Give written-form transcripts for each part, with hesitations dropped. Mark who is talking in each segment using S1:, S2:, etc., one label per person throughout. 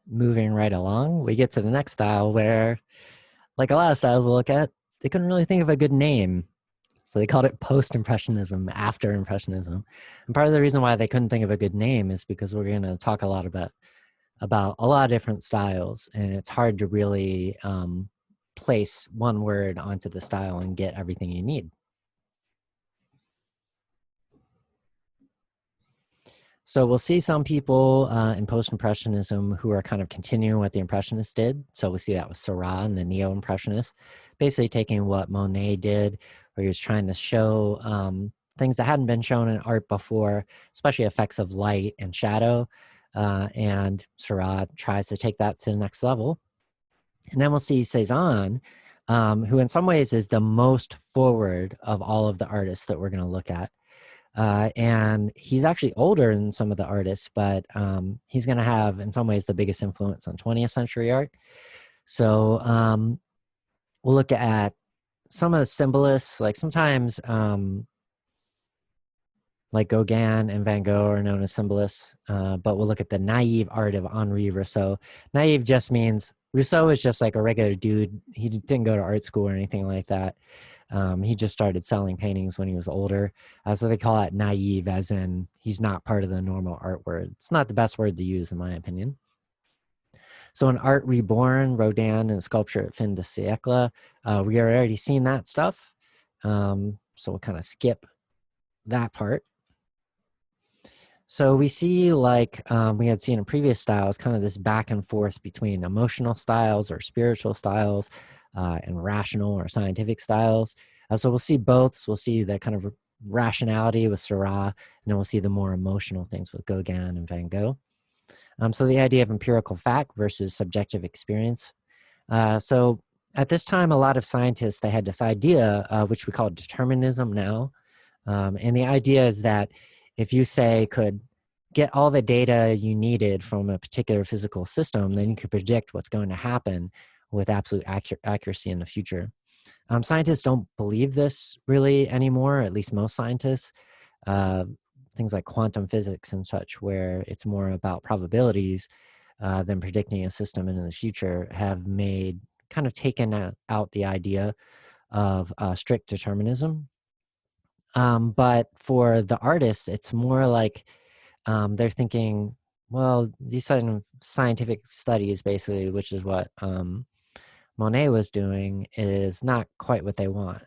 S1: moving right along, we get to the next style where, like a lot of styles we'll look at, they couldn't really think of a good name. So they called it Post-Impressionism, after Impressionism. And part of the reason why they couldn't think of a good name is because we're going to talk a lot about a lot of different styles, and it's hard to really place one word onto the style and get everything you need. So we'll see some people in Post-Impressionism who are kind of continuing what the Impressionists did. So we see that with Syrah and the Neo-Impressionists, basically taking what Monet did, where he was trying to show things that hadn't been shown in art before, especially effects of light and shadow. And Syrah tries to take that to the next level. And then we'll see Cezanne, who in some ways is the most forward of all of the artists that we're going to look at. And he's actually older than some of the artists, but he's going to have, in some ways, the biggest influence on 20th century art. So we'll look at some of the symbolists, like sometimes like Gauguin and Van Gogh are known as symbolists, but we'll look at the naive art of Henri Rousseau. Naive just means Rousseau is just like a regular dude. He didn't go to art school or anything like that. He just started selling paintings when he was older. So they call it naive, as in he's not part of the normal art word. It's not the best word to use, in my opinion. So in Art Reborn, Rodin and sculpture at Fin de Siècle, we are already seen that stuff. So we'll kind of skip that part. So we see, like we had seen in previous styles, kind of this back and forth between emotional styles or spiritual styles and rational or scientific styles. So we'll see both. We'll see the kind of rationality with Syrah, and then we'll see the more emotional things with Gauguin and Van Gogh. So the idea of empirical fact versus subjective experience. So at this time, a lot of scientists, they had this idea, which we call determinism now. And the idea is that if you say could get all the data you needed from a particular physical system, then you could predict what's going to happen with absolute accuracy in the future. Scientists don't believe this really anymore, at least most scientists. Things like quantum physics and such, where it's more about probabilities than predicting a system into the future, have kind of taken out the idea of strict determinism. But for the artists, it's more like they're thinking, well, these scientific studies, basically, which is what Monet was doing, is not quite what they want.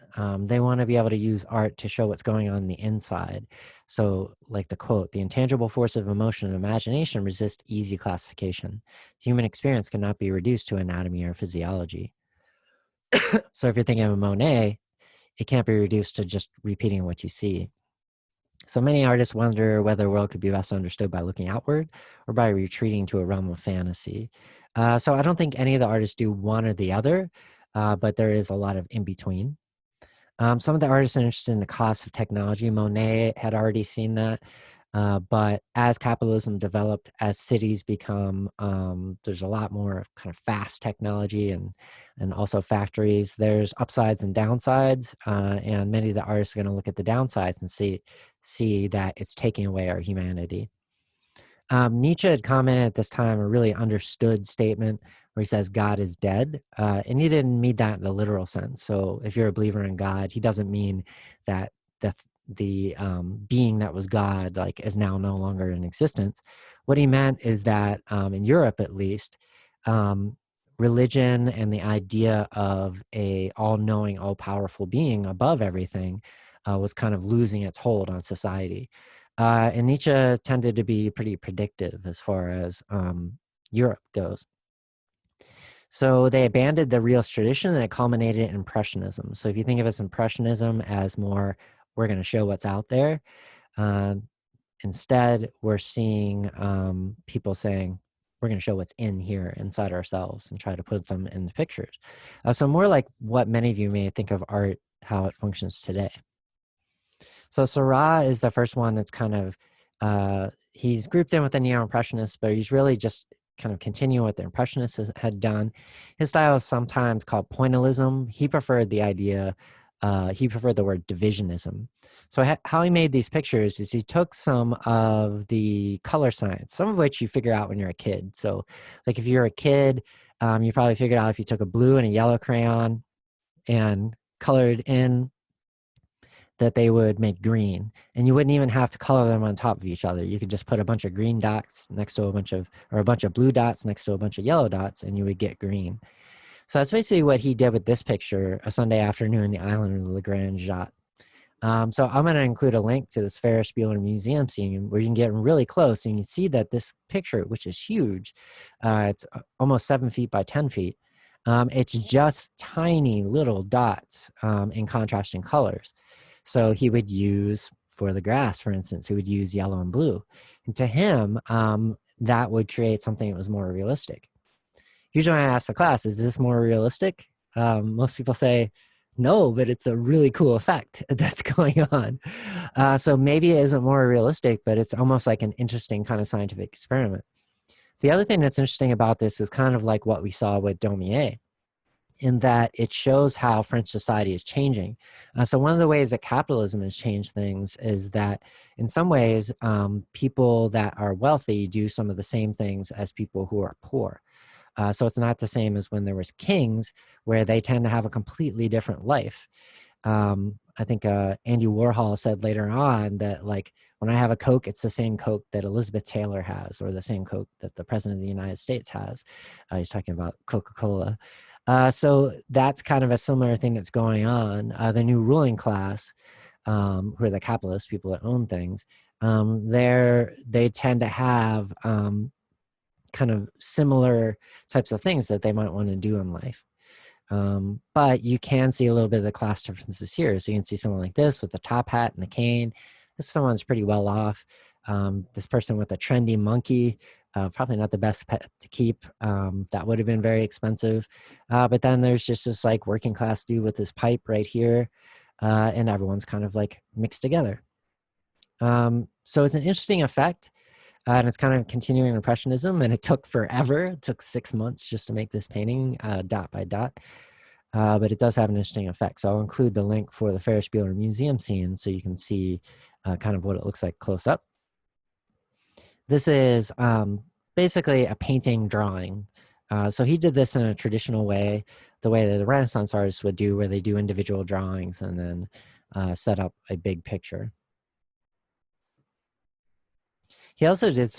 S1: They want to be able to use art to show what's going on the inside. So like the quote, "The intangible force of emotion and imagination resist easy classification. The human experience cannot be reduced to anatomy or physiology." So if you're thinking of Monet, it can't be reduced to just repeating what you see. So many artists wonder whether the world could be best understood by looking outward or by retreating to a realm of fantasy. So I don't think any of the artists do one or the other, but there is a lot of in between. Some of the artists are interested in the cost of technology. Monet had already seen that. But as capitalism developed, as cities become, there's a lot more kind of fast technology and also factories. There's upsides and downsides, and many of the artists are going to look at the downsides and see that it's taking away our humanity. Nietzsche had commented at this time a really understood statement where he says God is dead, and he didn't mean that in a literal sense. So if you're a believer in God, he doesn't mean that the being that was God like is now no longer in existence. What he meant is that in Europe, at least, religion and the idea of a all-knowing, all-powerful being above everything was kind of losing its hold on society. And Nietzsche tended to be pretty predictive as far as Europe goes. So they abandoned the realist tradition and it culminated in Impressionism. So if you think of as Impressionism as more, we're going to show what's out there. Instead, we're seeing people saying, we're going to show what's in here inside ourselves and try to put them in the pictures. So more like what many of you may think of art, how it functions today. So Syrah is the first one that's kind of, he's grouped in with the Neo-Impressionists, but he's really just kind of continuing what the Impressionists had done. His style is sometimes called pointillism. He preferred the idea he preferred the word divisionism. So how he made these pictures is he took some of the color science, some of which you figure out when you're a kid. So like if you're a kid, you probably figured out if you took a blue and a yellow crayon and colored in that they would make green, and you wouldn't even have to color them on top of each other. You could just put a bunch of green dots next to a bunch of blue dots next to a bunch of yellow dots, and you would get green. So that's basically what he did with this picture, a Sunday afternoon, the island of the Grand Jatte. So I'm going to include a link to this Ferris Bueller museum scene where you can get really close and you can see that this picture, which is huge, it's almost 7 feet by 10 feet. It's just tiny little dots in contrasting colors. So he would use, for the grass, for instance, he would use yellow and blue. And to him, that would create something that was more realistic. Usually when I ask the class, is this more realistic? Most people say, no, but it's a really cool effect that's going on. So maybe it isn't more realistic, but it's almost like an interesting kind of scientific experiment. The other thing that's interesting about this is kind of like what we saw with Daumier, in that it shows how French society is changing. So one of the ways that capitalism has changed things is that in some ways, people that are wealthy do some of the same things as people who are poor. So it's not the same as when there was kings, where they tend to have a completely different life. I think Andy Warhol said later on that, like, when I have a Coke, it's the same Coke that Elizabeth Taylor has, or the same Coke that the President of the United States has. He's talking about Coca-Cola. So that's kind of a similar thing that's going on. The new ruling class, who are the capitalists, people that own things, they tend to have kind of similar types of things that they might want to do in life. But you can see a little bit of the class differences here. So you can see someone like this with the top hat and the cane. This someone's pretty well off. This person with a trendy monkey, probably not the best pet to keep. That would have been very expensive. But then there's just this like working class dude with this pipe right here. And everyone's kind of like mixed together. So it's an interesting effect. And it's kind of continuing Impressionism, and it took forever. It took 6 months just to make this painting, dot by dot. But it does have an interesting effect. So I'll include the link for the Ferris Bueller museum scene so you can see kind of what it looks like close up. This is basically a painting drawing. So he did this in a traditional way, the way that the Renaissance artists would do, where they do individual drawings and then set up a big picture. He also did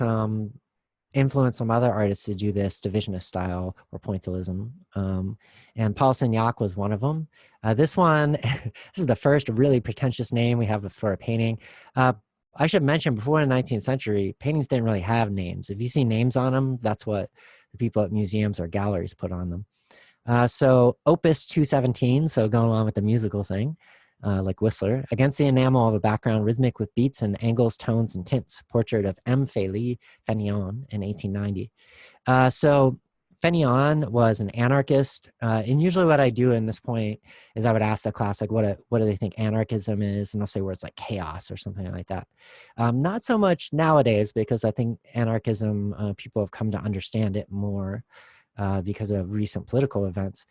S1: influence some other artists to do this divisionist style or pointillism. And Paul Signac was one of them. This one, this is the first really pretentious name we have for a painting. I should mention, before in the 19th century, paintings didn't really have names. If you see names on them, that's what the people at museums or galleries put on them. So Opus 217, so going along with the musical thing, like Whistler, against the enamel of a background rhythmic with beats and angles, tones, and tints. Portrait of M. Félix Fénéon in 1890. So Fénéon was an anarchist. And usually what I do in this point is I would ask the class, like, what do they think anarchism is? And I'll say words like chaos or something like that. Not so much nowadays, because I think anarchism, people have come to understand it more because of recent political events.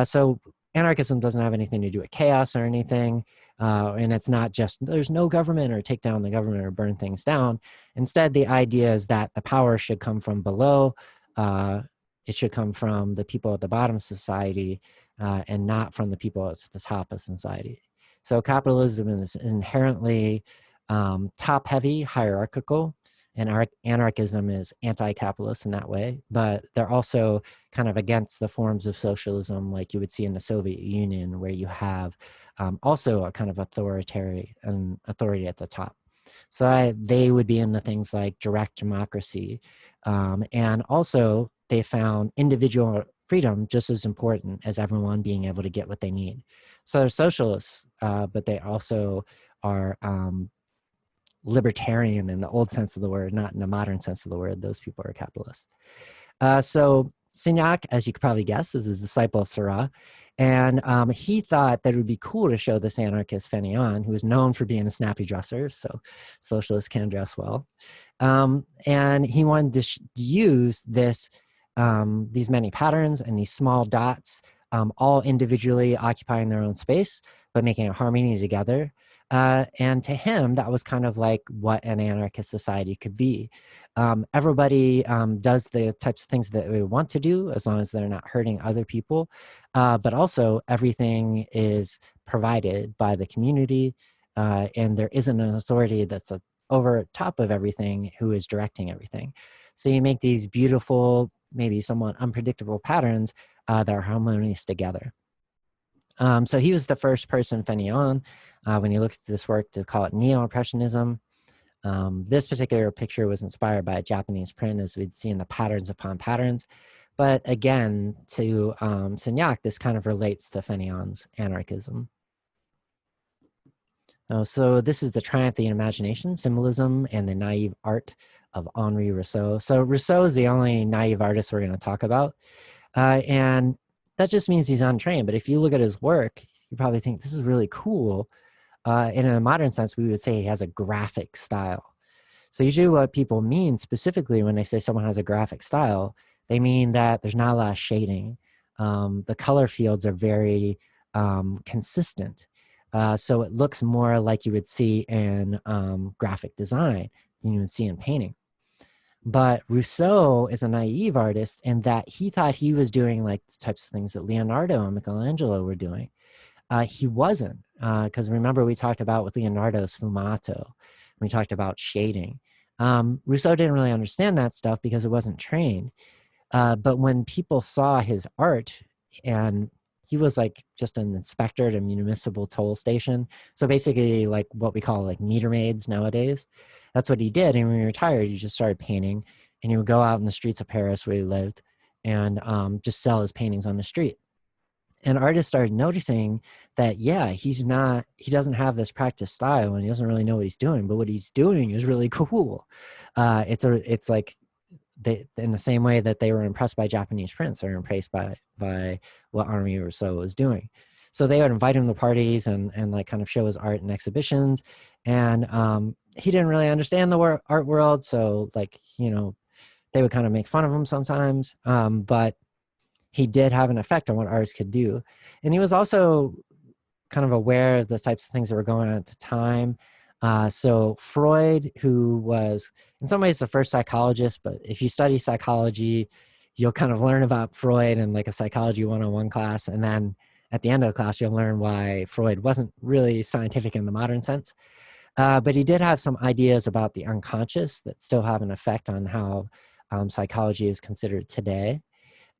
S1: So anarchism doesn't have anything to do with chaos or anything. And it's not just there's no government or take down the government or burn things down. Instead, the idea is that the power should come from below. It should come from the people at the bottom of society and not from the people at the top of society. So capitalism is inherently top-heavy, hierarchical, and anarchism is anti-capitalist in that way, but they're also kind of against the forms of socialism like you would see in the Soviet Union, where you have also a kind of authority at the top. So they would be into things like direct democracy, and also they found individual freedom just as important as everyone being able to get what they need. So they're socialists, but they also are libertarian in the old sense of the word, not in the modern sense of the word. Those people are capitalists. So Signac, as you could probably guess, is a disciple of Syrah. And he thought that it would be cool to show this anarchist Fénéon, who was known for being a snappy dresser, so socialists can dress well. And he wanted to use these many patterns and these small dots, all individually occupying their own space, but making a harmony together. And to him, that was kind of like what an anarchist society could be. Everybody does the types of things that they want to do as long as they're not hurting other people. But also everything is provided by the community, and there isn't an authority that's over top of everything who is directing everything. So you make these beautiful, maybe somewhat unpredictable patterns that are harmonious together. So he was the first person, Fainéant, when he looked at this work, to call it Neo-Impressionism. This particular picture was inspired by a Japanese print, as we'd seen the patterns upon patterns. But again, to Signac, this kind of relates to Fainéant's anarchism. So this is The Triumph of the Imagination, Symbolism, and the Naive Art of Henri Rousseau. So Rousseau is the only naive artist we're going to talk about. And that just means he's untrained. But if you look at his work, you probably think this is really cool. And in a modern sense, we would say he has a graphic style. So usually what people mean specifically when they say someone has a graphic style, they mean that there's not a lot of shading. The color fields are very consistent. So it looks more like you would see in graphic design than you would see in painting. But Rousseau is a naive artist in that he thought he was doing like the types of things that Leonardo and Michelangelo were doing. He wasn't, because remember we talked about with Leonardo sfumato, we talked about shading. Rousseau didn't really understand that stuff because it wasn't trained. But when people saw his art, and he was like just an inspector at a municipal toll station. So basically like what we call like meter maids nowadays. That's what he did. And when he retired, he just started painting, and he would go out in the streets of Paris where he lived and just sell his paintings on the street. And artists started noticing that, yeah, he doesn't have this practice style and he doesn't really know what he's doing, but what he's doing is really cool. It's like in the same way that they were impressed by Japanese prints, they're impressed by what Henri Rousseau was doing. So they would invite him to parties and like kind of show his art in exhibitions. And he didn't really understand the art world. So like, they would kind of make fun of him sometimes. But he did have an effect on what artists could do. And he was also kind of aware of the types of things that were going on at the time. So Freud, who was in some ways the first psychologist, but if you study psychology, you'll kind of learn about Freud in like a psychology 101 class. And then at the end of the class, you'll learn why Freud wasn't really scientific in the modern sense. But he did have some ideas about the unconscious that still have an effect on how psychology is considered today.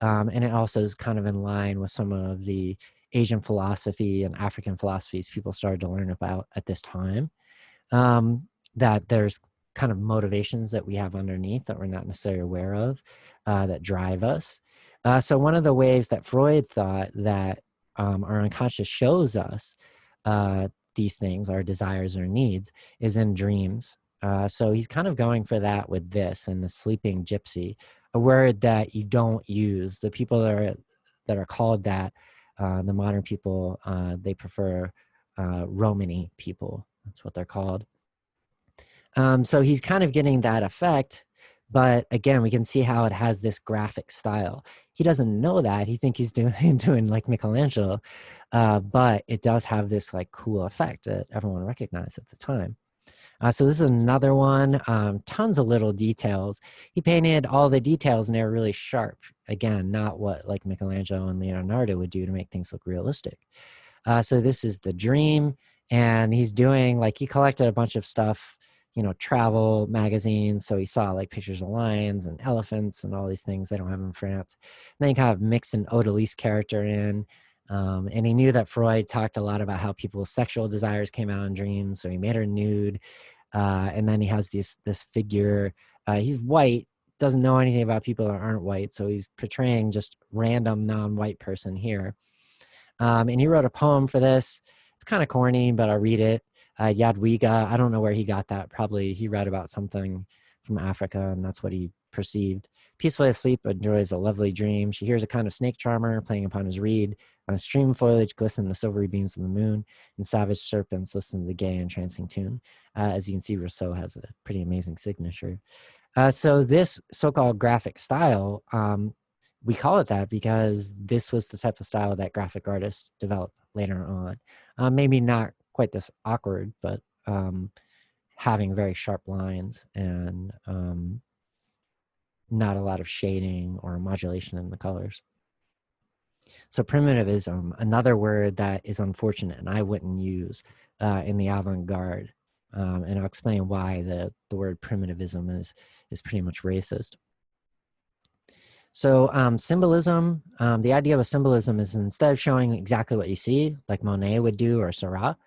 S1: And it also is kind of in line with some of the Asian philosophy and African philosophies people started to learn about at this time, that there's kind of motivations that we have underneath that we're not necessarily aware of that drive us. So one of the ways that Freud thought that our unconscious shows us these things, our desires or needs, is in dreams. So he's kind of going for that with this and the sleeping gypsy, a word that you don't use. The people that are called that, the modern people, they prefer Romany people. That's what they're called. So he's kind of getting that effect, but again, we can see how it has this graphic style. He doesn't know that. He thinks he's doing like Michelangelo, but it does have this like cool effect that everyone recognized at the time. So this is another one, tons of little details. He painted all the details and they're really sharp. Again, not what like Michelangelo and Leonardo would do to make things look realistic. So this is the dream, and he's doing like, he collected a bunch of stuff, travel magazines. So he saw like pictures of lions and elephants and all these things they don't have in France. And then he kind of mixed an Odalisque character in. And he knew that Freud talked a lot about how people's sexual desires came out in dreams. So he made her nude. And then he has this figure. He's white, doesn't know anything about people that aren't white. So he's portraying just random non-white person here. And he wrote a poem for this. It's kind of corny, but I'll read it. Jadwiga, I don't know where he got that. Probably he read about something from Africa, and that's what he perceived. Peacefully asleep, enjoys a lovely dream. She hears a kind of snake charmer playing upon his reed. On a stream of foliage glisten the silvery beams of the moon, and savage serpents listen to the gay entrancing tune. As you can see, Rousseau has a pretty amazing signature. So this so-called graphic style we call it that because this was the type of style that graphic artists developed later on. Maybe not quite this awkward, but having very sharp lines and not a lot of shading or modulation in the colors. So primitivism, another word that is unfortunate and I wouldn't use in the avant-garde. And I'll explain why the word primitivism is pretty much racist. So symbolism, the idea of a symbolism is instead of showing exactly what you see, like Monet would do or Syrah,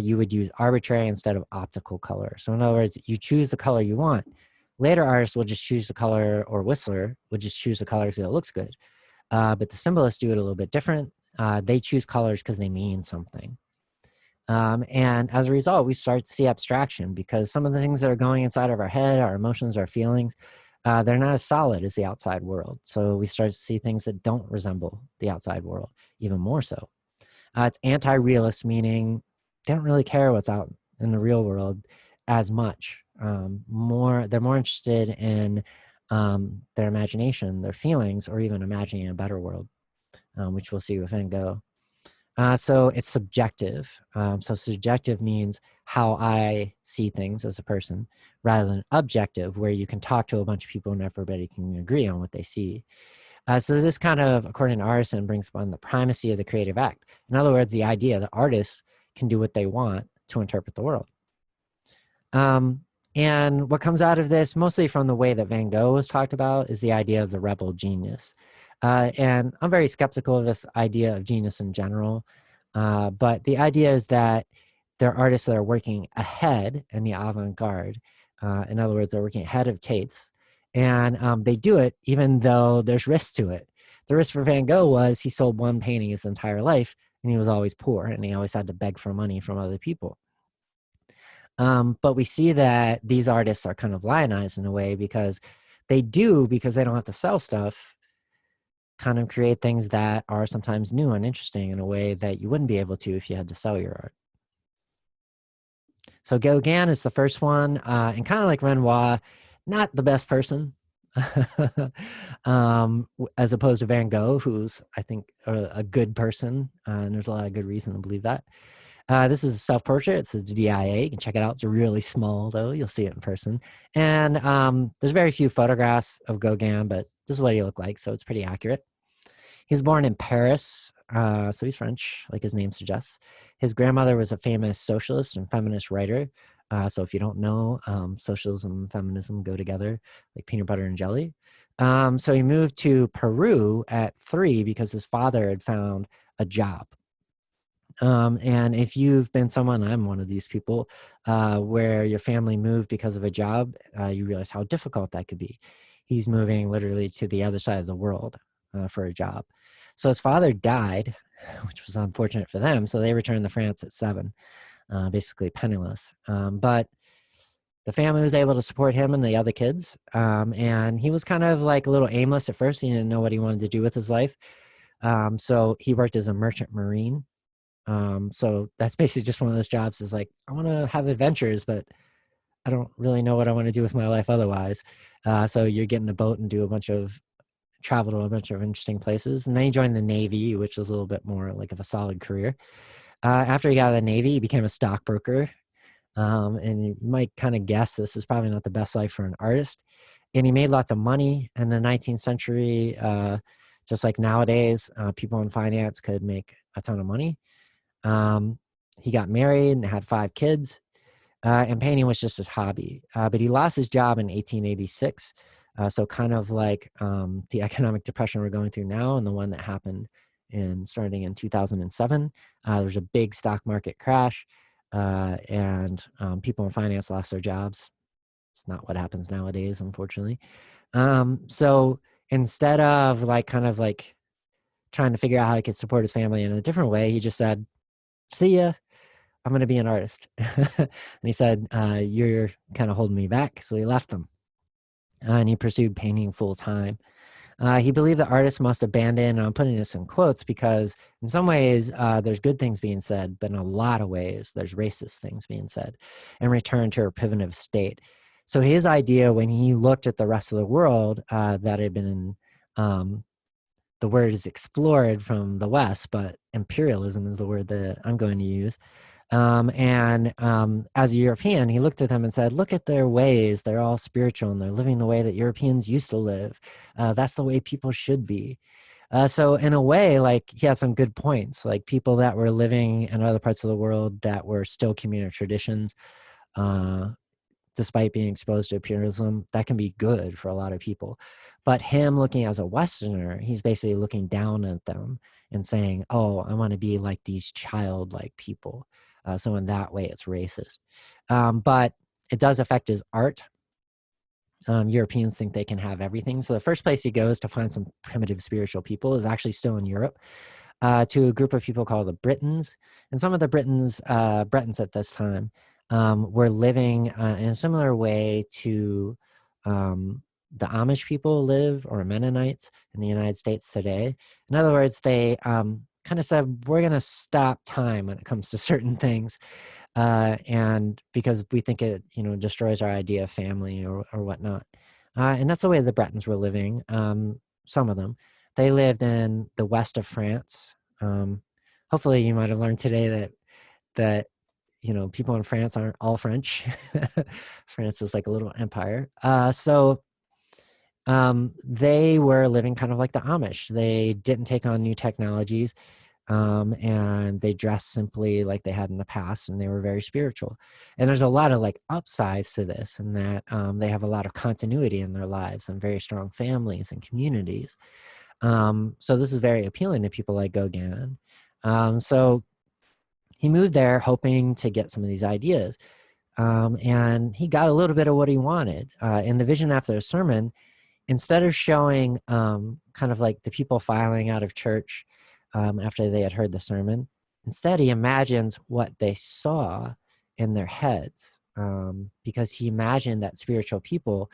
S1: you would use arbitrary instead of optical color. So in other words, you choose the color you want. Later artists will just choose the color, or Whistler would just choose the color because it looks good. But the symbolists do it a little bit different. They choose colors because they mean something. And as a result, we start to see abstraction because some of the things that are going inside of our head, our emotions, our feelings, they're not as solid as the outside world. So we start to see things that don't resemble the outside world, even more so. It's anti-realist, meaning they don't really care what's out in the real world as much. They're more interested in their imagination, their feelings, or even imagining a better world, which we'll see with Van Gogh. So it's subjective. So subjective means how I see things as a person, rather than objective, where you can talk to a bunch of people and everybody can agree on what they see. So this kind of, according to Artisan, brings upon the primacy of the creative act. In other words, the idea that artists can do what they want to interpret the world. And what comes out of this, mostly from the way that Van Gogh was talked about, is the idea of the rebel genius. And I'm very skeptical of this idea of genius in general. But the idea is that there are artists that are working ahead in the avant-garde. In other words, they're working ahead of Tate's. And they do it even though there's risk to it. The risk for Van Gogh was he sold one painting his entire life, and he was always poor, and he always had to beg for money from other people. But we see that these artists are kind of lionized in a way because they don't have to sell stuff, kind of create things that are sometimes new and interesting in a way that you wouldn't be able to if you had to sell your art. So Gauguin is the first one, and kind of like Renoir, not the best person, as opposed to Van Gogh, who's, I think, a good person, and there's a lot of good reason to believe that. This is a self-portrait. It's a DIA. You can check it out. It's really small, though. You'll see it in person. And there's very few photographs of Gauguin, but this is what he looked like, so it's pretty accurate. He was born in Paris, so he's French, like his name suggests. His grandmother was a famous socialist and feminist writer. So if you don't know, socialism and feminism go together like peanut butter and jelly. So he moved to Peru at 3 because his father had found a job. And if you've been someone, I'm one of these people, where your family moved because of a job, you realize how difficult that could be. He's moving literally to the other side of the world for a job. So his father died, which was unfortunate for them. So they returned to France at 7, basically penniless. But the family was able to support him and the other kids. And he was kind of like a little aimless at first. He didn't know what he wanted to do with his life. So he worked as a merchant marine. So that's basically just one of those jobs is like, I want to have adventures, but I don't really know what I want to do with my life otherwise. So you're getting a boat and travel to a bunch of interesting places. And then he joined the Navy, which was a little bit more like of a solid career. After he got out of the Navy, he became a stockbroker. And you might kind of guess this is probably not the best life for an artist. And he made lots of money in the 19th century. Just like nowadays, people in finance could make a ton of money. He got married and had 5 kids, and painting was just his hobby. But he lost his job in 1886. So kind of like the economic depression we're going through now and the one that happened starting in 2007. There was a big stock market crash, and people in finance lost their jobs. It's not what happens nowadays, unfortunately. So instead of kind of trying to figure out how he could support his family in a different way, he just said, see ya, I'm going to be an artist. And he said, you're kind of holding me back. So he left them. And he pursued painting full time. He believed that artists must abandon, and I'm putting this in quotes because in some ways there's good things being said, but in a lot of ways there's racist things being said, and return to a primitive state. So his idea when he looked at the rest of the world that had been the word is explored from the West, but imperialism is the word that I'm going to use. As a European, he looked at them and said, look at their ways. They're all spiritual and they're living the way that Europeans used to live. That's the way people should be. So in a way, like, he had some good points, like people that were living in other parts of the world that were still communal traditions, despite being exposed to imperialism, that can be good for a lot of people. But him looking as a Westerner, he's basically looking down at them and saying, oh, I want to be like these childlike people. So in that way, it's racist. But it does affect his art. Europeans think they can have everything. So the first place he goes to find some primitive spiritual people is actually still in Europe, to a group of people called the Britons. And some of the Britons at this time were living in a similar way to the Amish people live, or Mennonites in the United States today. In other words, they kind of said, we're going to stop time when it comes to certain things. And because we think it, destroys our idea of family or whatnot. And that's the way the Bretons were living. Some of them, they lived in the west of France. Hopefully you might have learned today that people in France aren't all French. France is like a little empire. So they were living kind of like the Amish. They didn't take on new technologies. And they dressed simply like they had in the past, and they were very spiritual. And there's a lot of like upsides to this, and that they have a lot of continuity in their lives and very strong families and communities. So this is very appealing to people like Gauguin. So he moved there hoping to get some of these ideas. And he got a little bit of what he wanted. In the vision after the sermon, instead of showing kind of like the people filing out of church after they had heard the sermon, instead he imagines what they saw in their heads, because he imagined that spiritual people,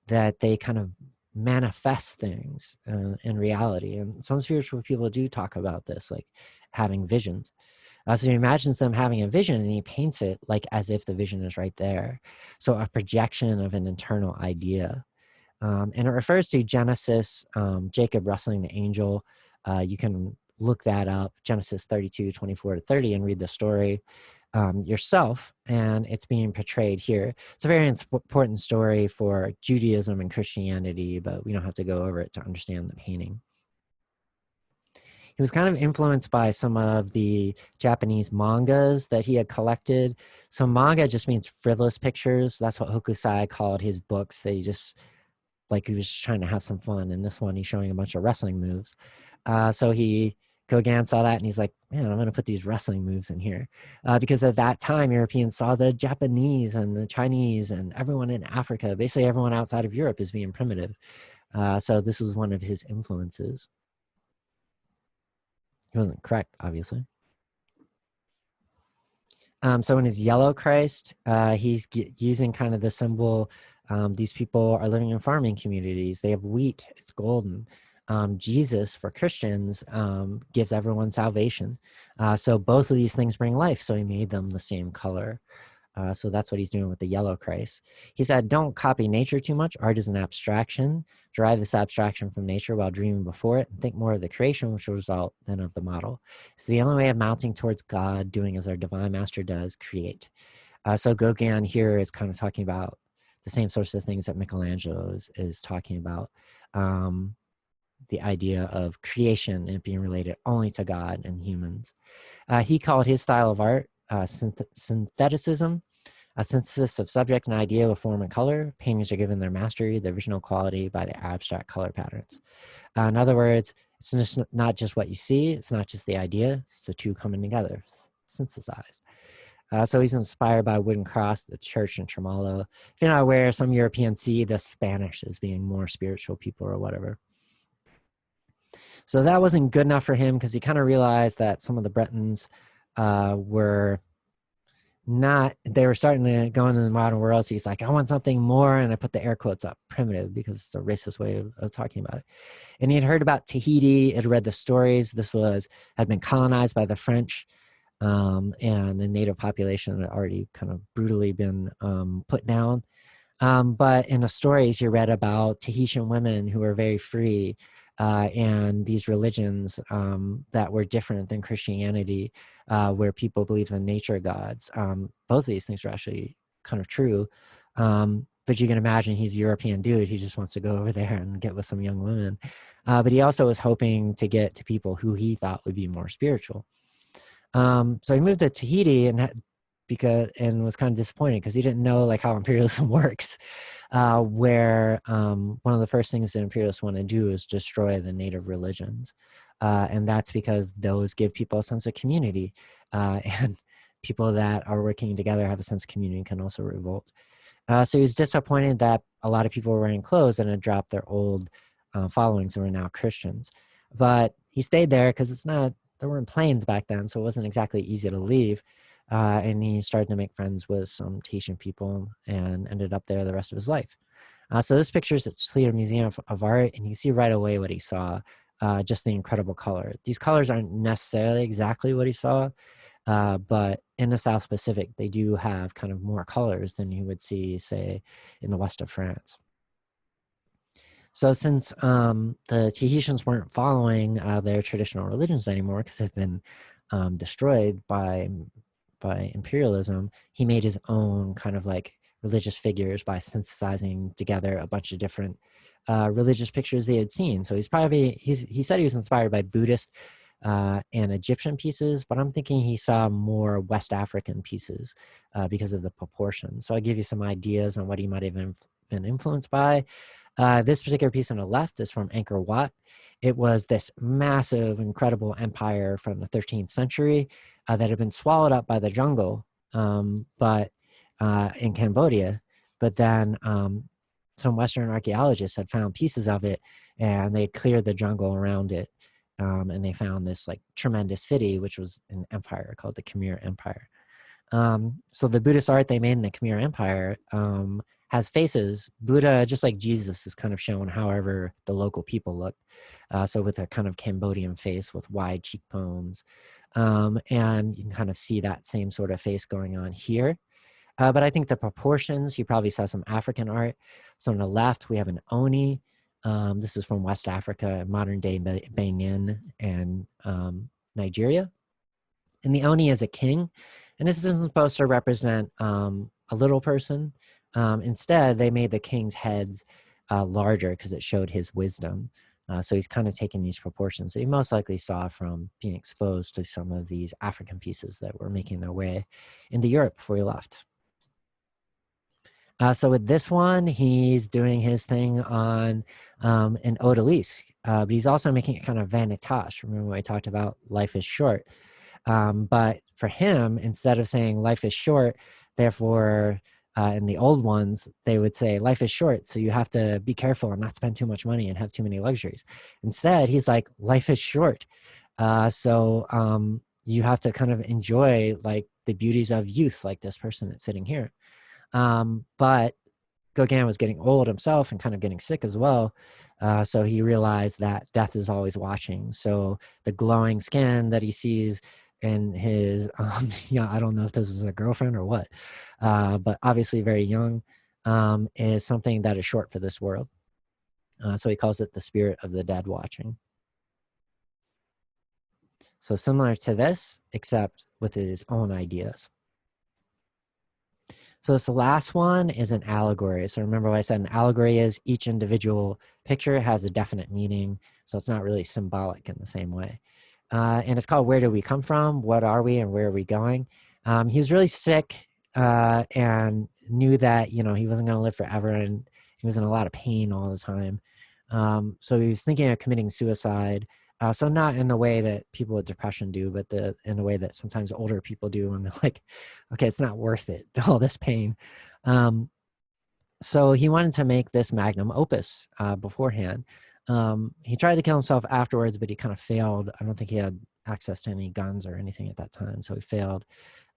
S1: that they kind of manifest things in reality. And some spiritual people do talk about this, like having visions. So he imagines them having a vision, and he paints it like as if the vision is right there. So a projection of an internal idea. And it refers to Genesis, Jacob wrestling the angel. You can look that up, Genesis 32:24-30, and read the story yourself. And it's being portrayed here. It's a very important story for Judaism and Christianity, but we don't have to go over it to understand the painting. He was kind of influenced by some of the Japanese mangas that he had collected. So manga just means frivolous pictures. That's what Hokusai called his books. They just, like, he was trying to have some fun. And this one, he's showing a bunch of wrestling moves. So Gauguin saw that, and he's like, man, I'm going to put these wrestling moves in here. Because at that time, Europeans saw the Japanese and the Chinese and everyone in Africa, basically everyone outside of Europe, as being primitive. So this was one of his influences. He wasn't correct, obviously. So in his Yellow Christ, he's using kind of the symbol. These people are living in farming communities. They have wheat. It's golden. Jesus, for Christians, gives everyone salvation. So both of these things bring life. So he made them the same color. So that's what he's doing with the Yellow Christ. He said, don't copy nature too much. Art is an abstraction. Derive this abstraction from nature while dreaming before it, and think more of the creation, which will result than of the model. It's the only way of mounting towards God, doing as our divine master does, create. So Gauguin here is kind of talking about the same sorts of things that Michelangelo is talking about. The idea of creation and being related only to God and humans. He called his style of art syntheticism, a synthesis of subject and idea with form and color. Paintings are given their mastery, their original quality, by the abstract color patterns. In other words, it's just not just what you see, it's not just the idea, it's the two coming together, synthesized. So he's inspired by Wooden Cross, the church in Tremolo. If you're not aware, some Europeans see the Spanish as being more spiritual people or whatever. So that wasn't good enough for him, because he kind of realized that some of the Bretons were starting to go into the modern world. So he's like, I want something more. And I put the air quotes up, primitive, because it's a racist way of talking about it. And he had heard about Tahiti, had read the stories. This had been colonized by the French, and the native population had already kind of brutally been put down. But in the stories you read about Tahitian women who were very free, and these religions that were different than Christianity, where people believed in nature gods. Both of these things are actually kind of true. But you can imagine he's a European dude. He just wants to go over there and get with some young women. But he also was hoping to get to people who he thought would be more spiritual. So he moved to Tahiti and was kind of disappointed because he didn't know like how imperialism works, where one of the first things that imperialists want to do is destroy the native religions. And that's because those give people a sense of community, and people that are working together have a sense of community and can also revolt. So he was disappointed that a lot of people were wearing clothes and had dropped their old followings and were now Christians. But he stayed there because there weren't planes back then, so it wasn't exactly easy to leave. And he started to make friends with some Tahitian people and ended up there the rest of his life. So this picture is at Toledo Museum of Art, and you can see right away what he saw, just the incredible color. These colors aren't necessarily exactly what he saw, but in the South Pacific, they do have kind of more colors than you would see, say, in the west of France. So since the Tahitians weren't following their traditional religions anymore because they've been destroyed by imperialism, he made his own kind of like religious figures by synthesizing together a bunch of different religious pictures they had seen. So he said he was inspired by Buddhist and Egyptian pieces, but I'm thinking he saw more West African pieces because of the proportions. So I'll give you some ideas on what he might have been influenced by. This particular piece on the left is from Angkor Wat. It was this massive, incredible empire from the 13th century that had been swallowed up by the jungle, but in Cambodia. But then some Western archaeologists had found pieces of it, and they cleared the jungle around it, and they found this like tremendous city, which was an empire called the Khmer Empire. So the Buddhist art they made in the Khmer Empire has faces. Buddha, just like Jesus, is kind of shown however the local people look. So with a kind of Cambodian face with wide cheekbones. And you can kind of see that same sort of face going on here. But I think the proportions, you probably saw some African art. So on the left, we have an Oni. This is from West Africa, modern day Benin and Nigeria. And the Oni is a king. And this isn't supposed to represent a little person. Instead, they made the king's heads larger because it showed his wisdom. So he's kind of taking these proportions that he most likely saw from being exposed to some of these African pieces that were making their way into Europe before he left. So with this one, he's doing his thing on an odalisque, but he's also making it kind of vanitas. Remember when I talked about life is short? But for him, instead of saying life is short, therefore, in the old ones, they would say life is short, so you have to be careful and not spend too much money and have too many luxuries. Instead, he's like, life is short. So you have to kind of enjoy like the beauties of youth, like this person that's sitting here. But Gauguin was getting old himself and kind of getting sick as well. So he realized that death is always watching. So the glowing skin that he sees in his, I don't know if this is a girlfriend or what, but obviously very young, is something that is short for this world. So he calls it the spirit of the dead watching. So similar to this, except with his own ideas. So this last one is an allegory. So remember what I said, an allegory is each individual picture has a definite meaning. So it's not really symbolic in the same way. And it's called Where Do We Come From? What Are We and Where Are We Going? He was really sick and knew that, he wasn't going to live forever, and he was in a lot of pain all the time. So he was thinking of committing suicide. So not in the way that people with depression do, but in the way that sometimes older people do. And they're like, okay, it's not worth it, all this pain. So he wanted to make this magnum opus beforehand. He tried to kill himself afterwards, but he kind of failed. I don't think he had access to any guns or anything at that time, so he failed.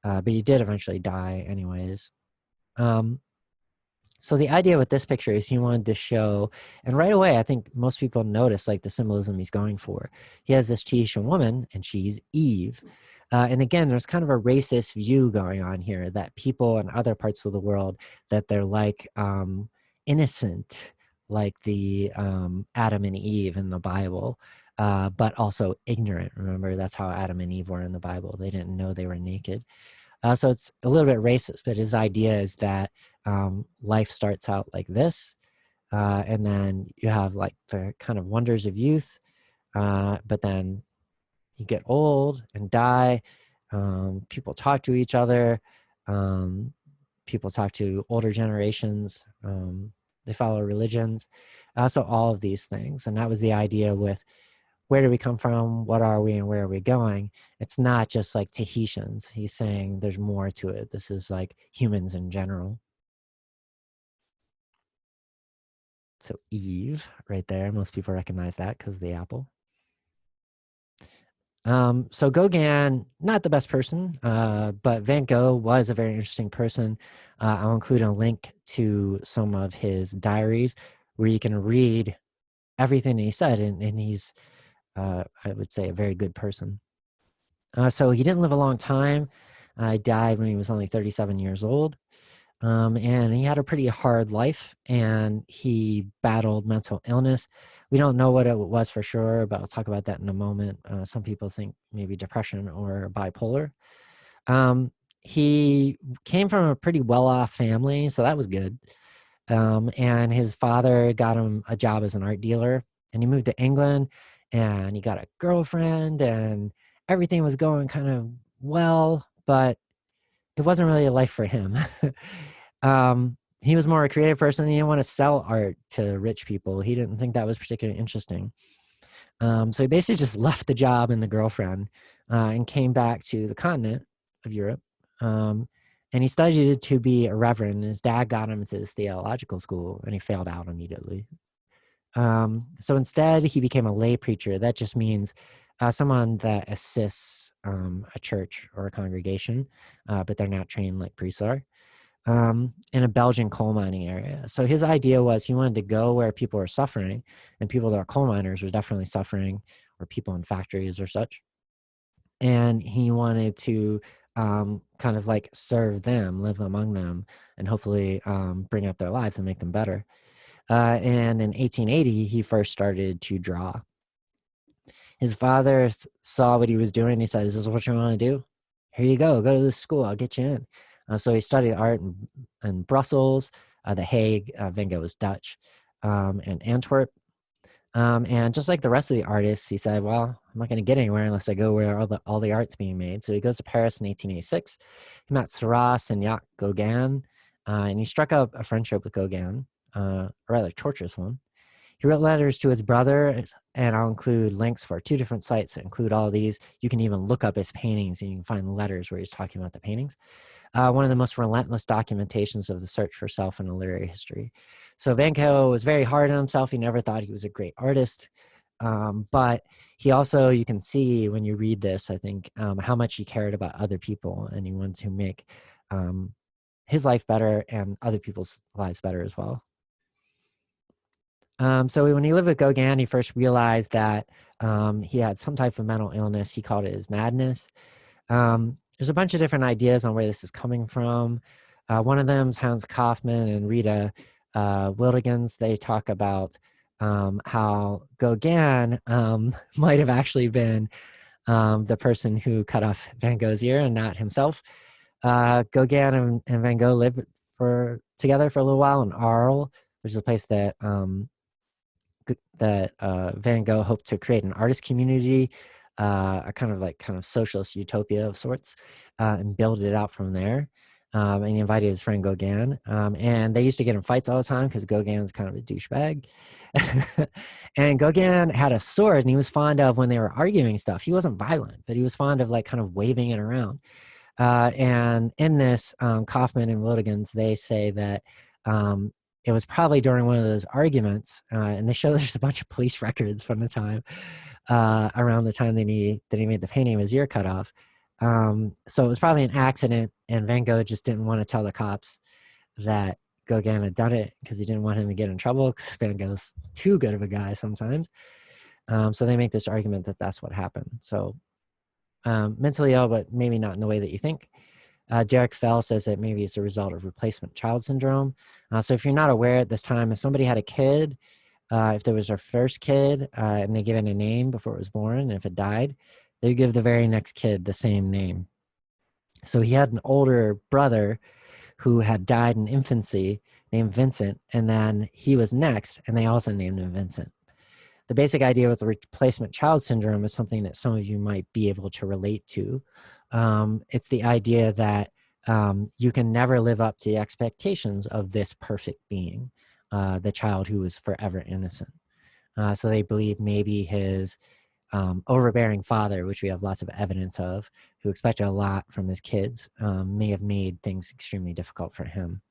S1: But he did eventually die anyways. So the idea with this picture is he wanted to show, and right away, I think most people notice like the symbolism he's going for. He has this Tahitian woman, and she's Eve. And again, there's kind of a racist view going on here that people in other parts of the world, that they're like innocent, like the Adam and Eve in the Bible, but also ignorant. Remember, that's how Adam and Eve were in the Bible. They didn't know they were naked. So it's a little bit racist, but his idea is that life starts out like this, and then you have like the kind of wonders of youth, but then you get old and die. People talk to each other. People talk to older generations. They follow religions. So all of these things. And that was the idea with where do we come from? What are we and where are we going? It's not just like Tahitians. He's saying there's more to it. This is like humans in general. So Eve right there. Most people recognize that because of the apple. So Gauguin, not the best person, but Van Gogh was a very interesting person. I'll include a link to some of his diaries where you can read everything he said, and he's, I would say, a very good person. So he didn't live a long time. He died when he was only 37 years old. And he had a pretty hard life, and he battled mental illness. We don't know what it was for sure, but I'll talk about that in a moment. Some people think maybe depression or bipolar. He came from a pretty well-off family, so that was good. And his father got him a job as an art dealer, and he moved to England, and he got a girlfriend, and everything was going kind of well, but it wasn't really a life for him. He was more a creative person. He didn't want to sell art to rich people. He didn't think that was particularly interesting. So he basically just left the job and the girlfriend, and came back to the continent of Europe. And he studied to be a reverend. His dad got him into this theological school, and he failed out immediately. So instead, he became a lay preacher. That just means someone that assists a church or a congregation, but they're not trained like priests are, in a Belgian coal mining area. So his idea was he wanted to go where people are suffering, and people that are coal miners were definitely suffering, or people in factories or such. And he wanted to kind of like serve them, live among them, and hopefully bring up their lives and make them better. And in 1880, he first started to draw. His father saw what he was doing. He said, "Is this what you want to do? Here you go. Go to this school. I'll get you in." So he studied art in Brussels, The Hague. Van Gogh was Dutch, and Antwerp. And just like the rest of the artists, he said, "Well, I'm not going to get anywhere unless I go where all the art's being made." So he goes to Paris in 1886. He met Syrah and Gauguin, and he struck up a friendship with Gauguin, a rather torturous one. He wrote letters to his brother, and I'll include links for 2 different sites that include all of these. You can even look up his paintings, and you can find letters where he's talking about the paintings. One of the most relentless documentations of the search for self in a literary history. So Van Gogh was very hard on himself. He never thought he was a great artist. But he also, you can see when you read this, I think, how much he cared about other people, and he wanted to make his life better and other people's lives better as well. So when he lived with Gauguin, he first realized that he had some type of mental illness. He called it his madness. There's a bunch of different ideas on where this is coming from. One of them is Hans Kaufmann and Rita Wildegans. They talk about how Gauguin might have actually been the person who cut off Van Gogh's ear and not himself. Gauguin and Van Gogh lived together for a little while in Arles, which is a place that Van Gogh hoped to create an artist community, a kind of socialist utopia of sorts, and build it out from there. And he invited his friend Gauguin, and they used to get in fights all the time because Gauguin's kind of a douchebag. And Gauguin had a sword, and he was fond of, when they were arguing stuff, he wasn't violent, but he was fond of like kind of waving it around. And in this, Kaufman and Wildegans, they say that it was probably during one of those arguments, and they show there's a bunch of police records from the time, around the time that he made the painting of his ear cut off. So it was probably an accident, and Van Gogh just didn't want to tell the cops that Gauguin had done it because he didn't want him to get in trouble, because Van Gogh's too good of a guy sometimes. So they make this argument that that's what happened. So mentally ill, but maybe not in the way that you think. Derek Fell says that maybe it's a result of replacement child syndrome. So if you're not aware at this time, if somebody had a kid, if there was their first kid and they give it a name before it was born, and if it died, they would give the very next kid the same name. So he had an older brother who had died in infancy named Vincent, and then he was next, and they also named him Vincent. The basic idea with the replacement child syndrome is something that some of you might be able to relate to. It's the idea that you can never live up to the expectations of this perfect being, the child who was forever innocent. So they believe maybe his overbearing father, which we have lots of evidence of, who expected a lot from his kids, may have made things extremely difficult for him.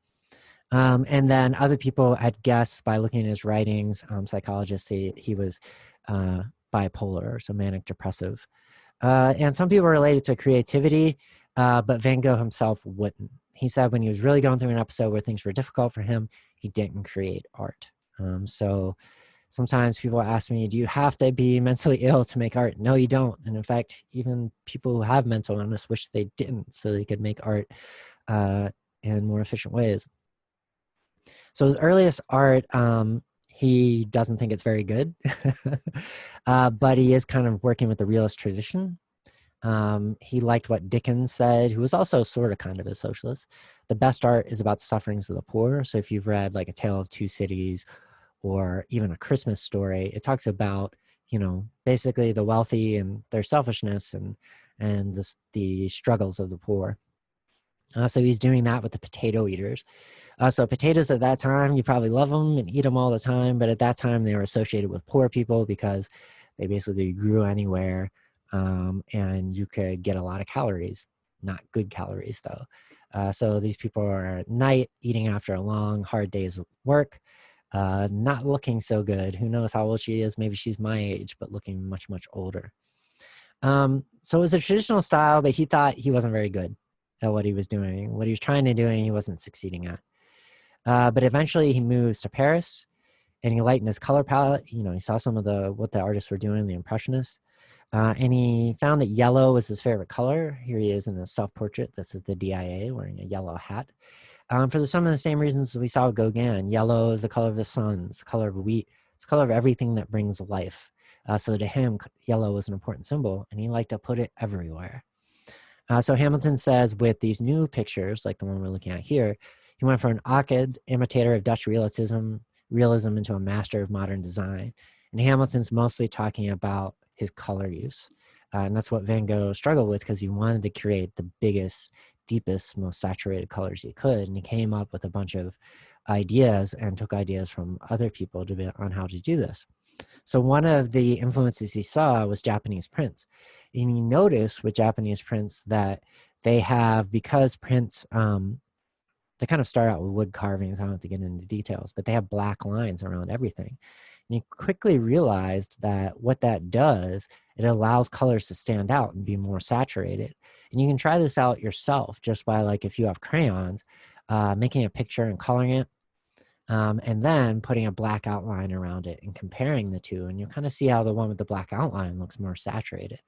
S1: And then other people had guessed by looking at his writings, psychologists, he was bipolar, so manic depressive. And some people related to creativity, but Van Gogh himself wouldn't. He said when he was really going through an episode where things were difficult for him, he didn't create art. So sometimes people ask me, do you have to be mentally ill to make art? No, you don't. And in fact, even people who have mental illness wish they didn't, so they could make art in more efficient ways. So his earliest art, he doesn't think it's very good, but he is kind of working with the realist tradition. He liked what Dickens said, who was also sort of kind of a socialist. The best art is about the sufferings of the poor. So if you've read like A Tale of Two Cities or even A Christmas Story, it talks about, basically the wealthy and their selfishness and the struggles of the poor. So he's doing that with the potato eaters. So potatoes at that time, you probably love them and eat them all the time, but at that time they were associated with poor people because they basically grew anywhere, and you could get a lot of calories, not good calories though. So these people are at night eating after a long, hard day's work, not looking so good. Who knows how old she is? Maybe she's my age, but looking much, much older. So it was a traditional style, but he thought he wasn't very good at what he was doing. What he was trying to do, and he wasn't succeeding at. But eventually he moves to Paris and he lightened his color palette. He saw some of what the artists were doing, the Impressionists. And he found that yellow was his favorite color. Here he is in the self-portrait. This is the DIA wearing a yellow hat. For some of the same reasons we saw with Gauguin. Yellow is the color of the sun. It's the color of wheat. It's the color of everything that brings life. So to him, yellow was an important symbol, and he liked to put it everywhere. So Hamilton says with these new pictures, like the one we're looking at here, he went from an awkward imitator of Dutch realism into a master of modern design. And Hamilton's mostly talking about his color use. And that's what Van Gogh struggled with because he wanted to create the biggest, deepest, most saturated colors he could. And he came up with a bunch of ideas and took ideas from other people on how to do this. So one of the influences he saw was Japanese prints. And he noticed with Japanese prints that they have, because prints, they kind of start out with wood carvings. I don't have to get into details, but they have black lines around everything. And he quickly realized that what that does, it allows colors to stand out and be more saturated. And you can try this out yourself just by, like, if you have crayons, making a picture and coloring it, and then putting a black outline around it and comparing the two. And you'll kind of see how the one with the black outline looks more saturated.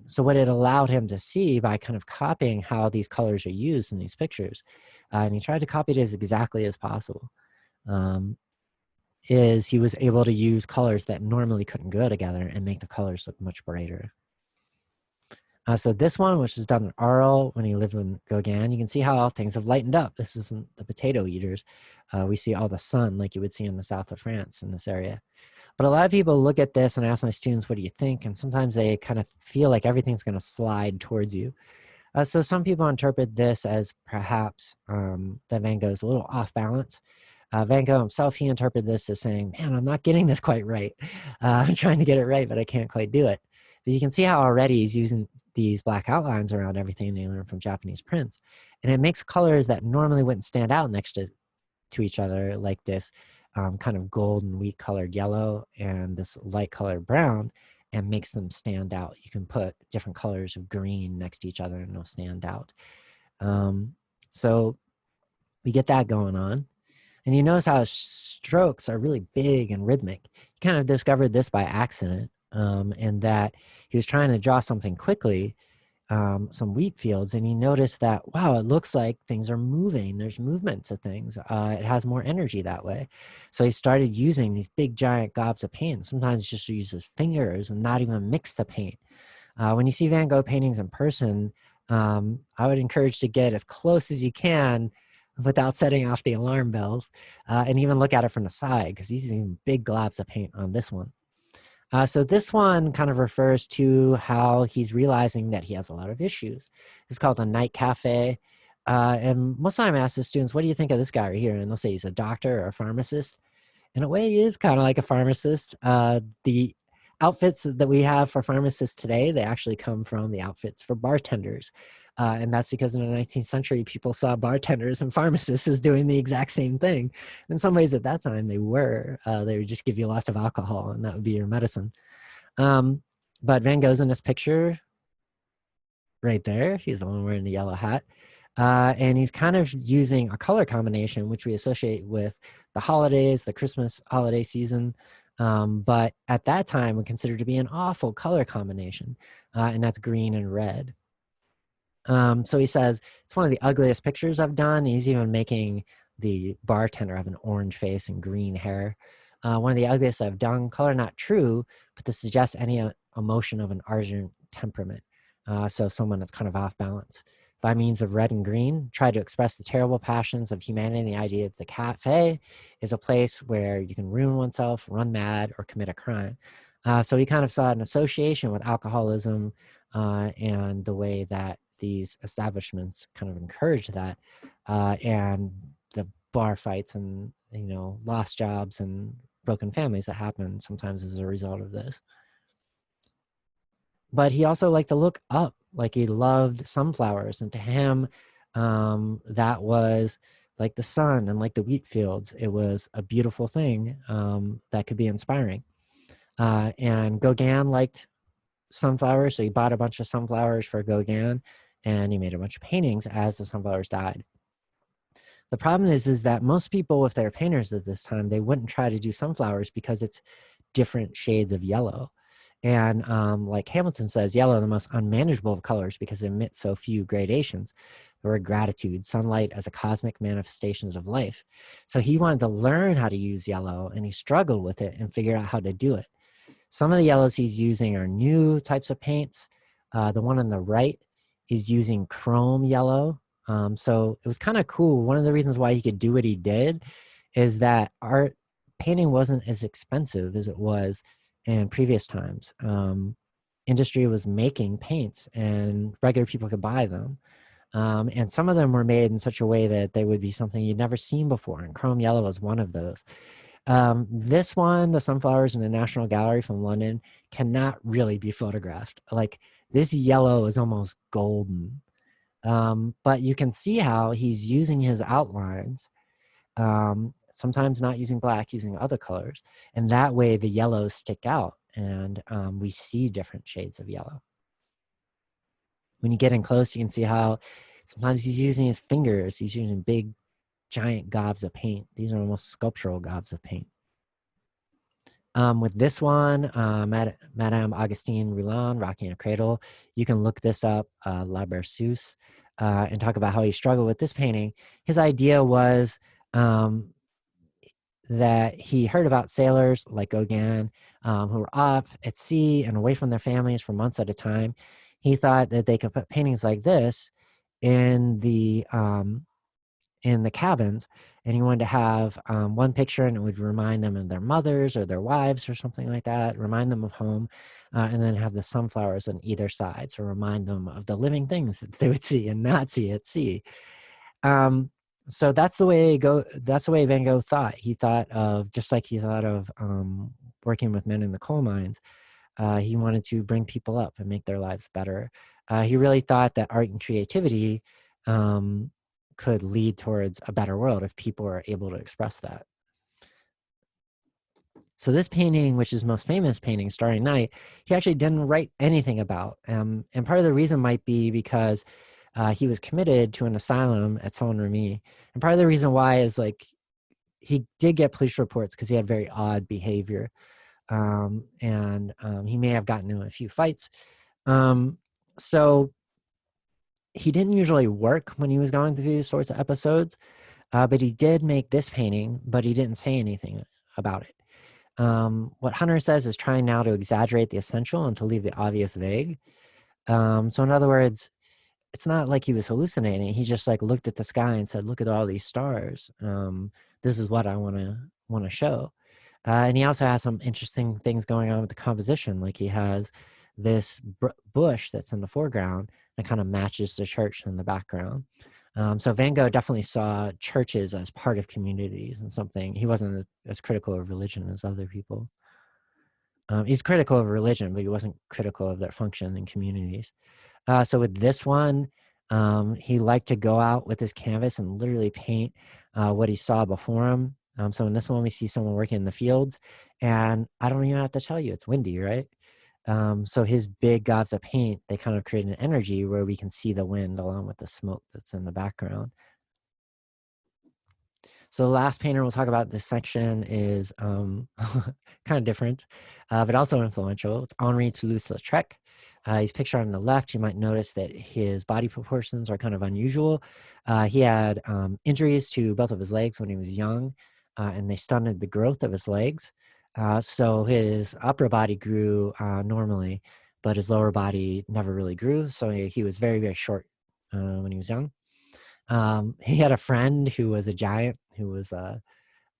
S1: So what it allowed him to see by kind of copying how these colors are used in these pictures, and he tried to copy it as exactly as possible, is he was able to use colors that normally couldn't go together and make the colors look much brighter. So this one, which is done in Arles when he lived with Gauguin, you can see how things have lightened up. This isn't the potato eaters. We see all the sun like you would see in the south of France in this area. But a lot of people look at this and ask my students, what do you think? And sometimes they kind of feel like everything's going to slide towards you. So some people interpret this as perhaps that Van Gogh is a little off balance. Van Gogh himself, he interpreted this as saying, man, I'm not getting this quite right. I'm trying to get it right, but I can't quite do it. But you can see how already he's using these black outlines around everything they learned from Japanese prints. And it makes colors that normally wouldn't stand out next to each other, like this kind of golden wheat colored yellow and this light colored brown, and makes them stand out. You can put different colors of green next to each other and they'll stand out. So we get that going on. And you notice how his strokes are really big and rhythmic. You kind of discovered this by accident. and that he was trying to draw something quickly, some wheat fields, and he noticed that, wow, it looks like things are moving. There's movement to things. It has more energy that way. So he started using these big giant gobs of paint. Sometimes just use his fingers and not even mix the paint. When you see Van Gogh paintings in person, I would encourage to get as close as you can without setting off the alarm bells, and even look at it from the side, because he's using big globs of paint on this one. So this one kind of refers to how he's realizing that he has a lot of issues. It's called the Night Cafe. And most of the time I ask the students, what do you think of this guy right here? And they'll say he's a doctor or a pharmacist. In a way, he is kind of like a pharmacist. The outfits that we have for pharmacists today, they actually come from the outfits for bartenders. And that's because in the 19th century, people saw bartenders and pharmacists as doing the exact same thing. In some ways at that time, they would just give you lots of alcohol and that would be your medicine. But Van Gogh's in this picture right there. He's the one wearing the yellow hat. And he's kind of using a color combination, which we associate with the holidays, the Christmas holiday season. But at that time, we considered to be an awful color combination, and that's green and red. So he says, it's one of the ugliest pictures I've done. He's even making the bartender have an orange face and green hair. One of the ugliest I've done, color not true, but to suggest any emotion of an ardent temperament. So someone that's kind of off balance. By means of red and green, try to express the terrible passions of humanity. The idea that the cafe is a place where you can ruin oneself, run mad, or commit a crime. So he kind of saw an association with alcoholism and the way that these establishments kind of encourage that, and the bar fights and, lost jobs and broken families that happen sometimes as a result of this. But he also liked to look up, like he loved sunflowers, and to him, that was like the sun and like the wheat fields. It was a beautiful thing that could be inspiring. And Gauguin liked sunflowers, so he bought a bunch of sunflowers for Gauguin, and he made a bunch of paintings as the sunflowers died. The problem is that most people, if they're painters at this time, they wouldn't try to do sunflowers because it's different shades of yellow. And like Hamilton says, yellow are the most unmanageable of colors because it emits so few gradations. The word gratitude, sunlight as a cosmic manifestations of life. So he wanted to learn how to use yellow, and he struggled with it and figured out how to do it. Some of the yellows he's using are new types of paints. The one on the right is using chrome yellow. So it was kind of cool. One of the reasons why he could do what he did is that art painting wasn't as expensive as it was in previous times. Industry was making paints and regular people could buy them. And some of them were made in such a way that they would be something you'd never seen before. And chrome yellow was one of those. This one, the sunflowers in the National Gallery from London, cannot really be photographed. Like, this yellow is almost golden. But you can see how he's using his outlines, sometimes not using black, using other colors. And that way the yellows stick out, and we see different shades of yellow. When you get in close, you can see how sometimes he's using his fingers. He's using big, giant gobs of paint. These are almost sculptural gobs of paint. With this one, Madame Augustine Rouland, Rocking a Cradle, you can look this up, La Berceuse, and talk about how he struggled with this painting. His idea was that he heard about sailors like Gauguin who were up at sea and away from their families for months at a time. He thought that they could put paintings like this in the cabins, and he wanted to have one picture and it would remind them of their mothers or their wives or something like that, remind them of home, and then have the sunflowers on either side, so remind them of the living things that they would see and not see at sea. So that's the way Van Gogh thought. He thought of, just like he thought of working with men in the coal mines, he wanted to bring people up and make their lives better. He really thought that art and creativity could lead towards a better world if people are able to express that. So this painting, which is most famous painting, Starry Night, he actually didn't write anything about. And part of the reason might be because he was committed to an asylum at Saint-Remy. And part of the reason why is, like, he did get police reports because he had very odd behavior. He may have gotten into a few fights. So he didn't usually work when he was going through these sorts of episodes, but he did make this painting, but he didn't say anything about it. What Hunter says is trying now to exaggerate the essential and to leave the obvious vague. So in other words, it's not like he was hallucinating. He just like looked at the sky and said, "Look at all these stars. This is what I want to show." And he also has some interesting things going on with the composition. Like he has this bush that's in the foreground that kind of matches the church in the background. So Van Gogh definitely saw churches as part of communities and something. He wasn't as critical of religion as other people. He's critical of religion, but he wasn't critical of their function in communities. So with this one, he liked to go out with his canvas and literally paint what he saw before him. So in this one, we see someone working in the fields, and I don't even have to tell you, it's windy, right? So his big gobs of paint, they kind of create an energy where we can see the wind along with the smoke that's in the background. So the last painter we'll talk about this section is kind of different, but also influential. It's Henri ToulouseLautrec. He's pictured on the left. You might notice that his body proportions are kind of unusual. He had injuries to both of his legs when he was young, and they stunted the growth of his legs. So his upper body grew normally, but his lower body never really grew. So he was very, very short when he was young. He had a friend who was a giant, who was